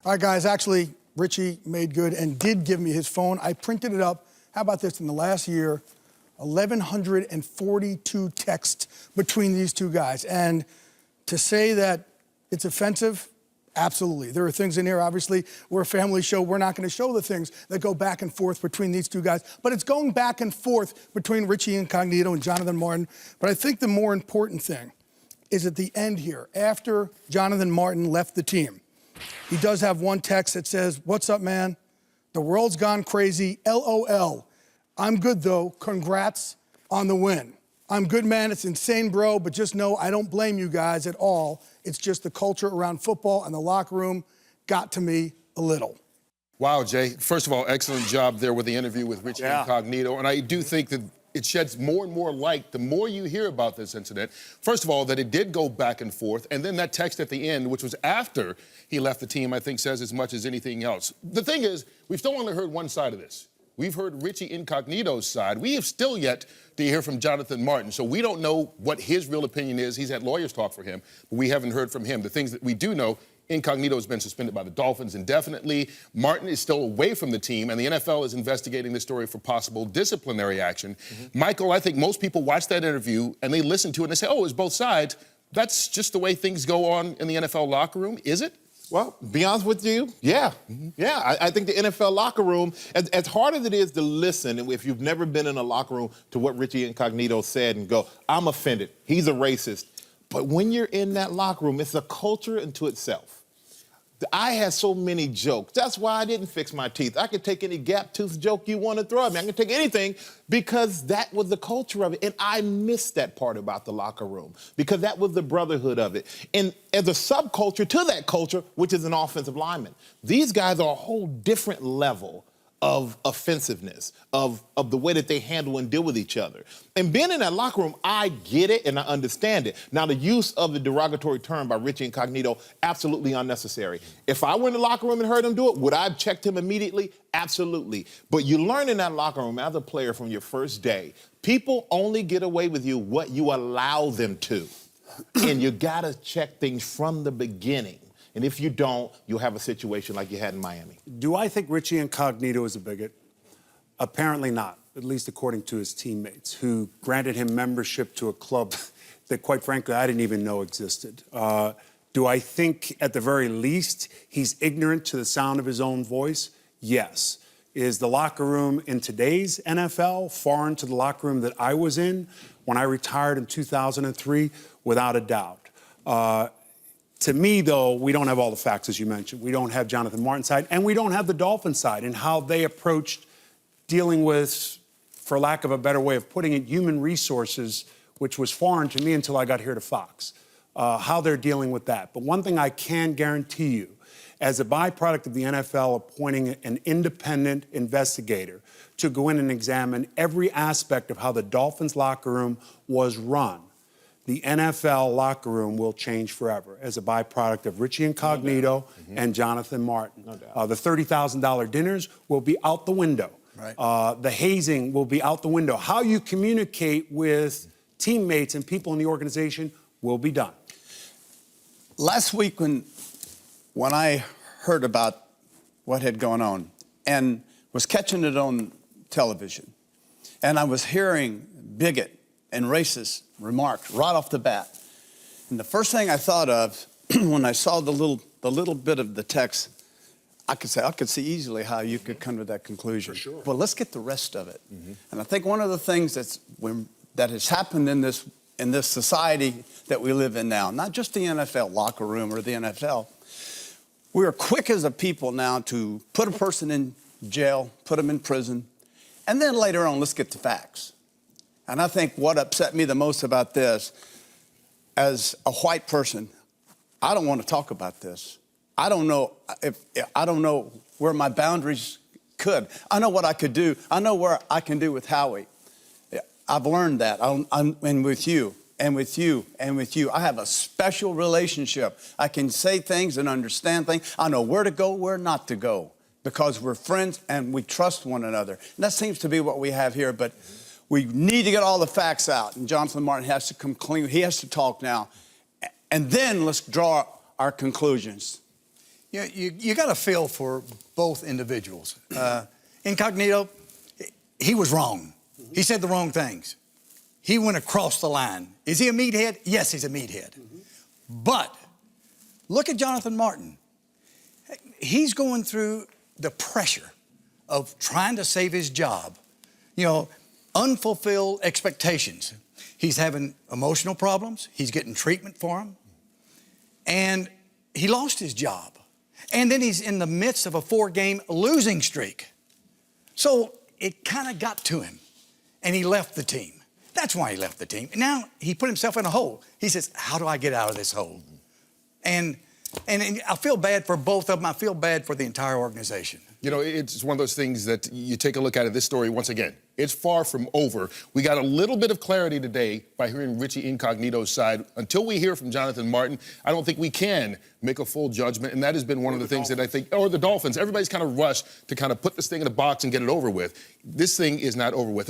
All right, guys, actually, Richie made good and did give me his phone. I printed it up. How about this? In the last year, 1,142 texts between these two guys. And to say that it's offensive, absolutely. There are things in here, obviously, we're a family show. We're not going to show the things that go back and forth between these two guys. But it's going back and forth between Richie Incognito and Jonathan Martin. But I think the more important thing is at the end here, after Jonathan Martin left the team. He does have one text that says, "What's up, man? The world's gone crazy. LOL. I'm good, though. Congrats on the win. I'm good, man. It's insane, bro, but just know I don't blame you guys at all. It's just the culture around football and the locker room got to me a little." Wow, Jay. First of all, excellent job there with the interview with Richie Incognito. And I do think that it sheds more and more light the more you hear about this incident. First of all, that it did go back and forth. And then that text at the end, which was after he left the team, I think says as much as anything else. The thing is, we've still only heard one side of this. We've heard Richie Incognito's side. We have still yet to hear from Jonathan Martin. So we don't know what his real opinion is. He's had lawyers talk for him, but we haven't heard from him. The things that we do know, Incognito has been suspended by the Dolphins indefinitely. Martin is still away from the team, and the NFL is investigating this story for possible disciplinary action. Michael, I think most people watch that interview and they listen to it and they say, oh, it's both sides. That's just the way things go on in the NFL locker room, is it? Well, be honest with you, yeah. I think the NFL locker room, as hard as it is to listen, if you've never been in a locker room, to what Richie Incognito said and go, I'm offended, he's a racist. But when you're in that locker room, it's a culture unto itself. I had so many jokes. That's why I didn't fix my teeth. I could take any gap-tooth joke you want to throw at me. I can take anything because that was the culture of it. And I missed that part about the locker room because that was the brotherhood of it. And as a subculture to that culture, which is an offensive lineman, these guys are a whole different level of offensiveness, of the way that they handle and deal with each other. And being in that locker room, I get it and I understand it. Now, the use of the derogatory term by Richie Incognito, absolutely unnecessary. If I were in the locker room and heard him do it, would I have checked him immediately? Absolutely. But you learn in that locker room as a player from your first day, people only get away with you what you allow them to. And you gotta check things from the beginning. And if you don't, you'll have a situation like you had in Miami. Do I think Richie Incognito is a bigot? Apparently not, at least according to his teammates, who granted him membership to a club that, quite frankly, I didn't even know existed. Do I think, at the very least, he's ignorant to the sound of his own voice? Yes. Is the locker room in today's NFL foreign to the locker room that I was in when I retired in 2003? Without a doubt. To me, though, we don't have all the facts, as you mentioned. We don't have Jonathan Martin's side, and we don't have the Dolphins side and how they approached dealing with, for lack of a better way of putting it, human resources, which was foreign to me until I got here to Fox, how they're dealing with that. But one thing I can guarantee you, as a byproduct of the NFL appointing an independent investigator to go in and examine every aspect of how the Dolphins locker room was run, the NFL locker room will change forever as a byproduct of Richie Incognito and Jonathan Martin. No doubt. The $30,000 dinners will be out the window. Right. The hazing will be out the window. How you communicate with teammates and people in the organization will be done. Last week when I heard about what had gone on and was catching it on television, and I was hearing bigot and racist remarks right off the bat. And the first thing I thought of when I saw the little bit of the text, I could see easily how you could come to that conclusion. For sure. Well, let's get the rest of it. And I think one of the things that has happened in this society that we live in now, not just the NFL locker room or the NFL, we are quick as a people now to put a person in jail, put them in prison, and then later on, let's get the facts. And I think what upset me the most about this, as a white person, I don't want to talk about this. I don't know where my boundaries could. I know what I could do. I know where I can do with Howie. I've learned that. And with you, and with you, and with you. I have a special relationship. I can say things and understand things. I know where to go, where not to go, because we're friends and we trust one another. And that seems to be what we have here. But we need to get all the facts out, and Jonathan Martin has to come clean. He has to talk now, and then let's draw our conclusions. You got to feel for both individuals. Incognito, he was wrong. He said the wrong things. He went across the line. Is he a meathead? Yes, he's a meathead. But look at Jonathan Martin. He's going through the pressure of trying to save his job. You know, unfulfilled expectations. He's having emotional problems. He's getting treatment for them. And he lost his job. And then he's in the midst of a 4-game losing streak. So it kind of got to him. And he left the team. That's why he left the team. Now he put himself in a hole. He says, how do I get out of this hole? And I feel bad for both of them. I feel bad for the entire organization. You know, it's one of those things that you take a look at this story once again. It's far from over. We got a little bit of clarity today by hearing Richie Incognito's side. Until we hear from Jonathan Martin, I don't think we can make a full judgment. And that has been one of the things that I think, or the Dolphins, everybody's kind of rushed to kind of put this thing in a box and get it over with. This thing is not over with.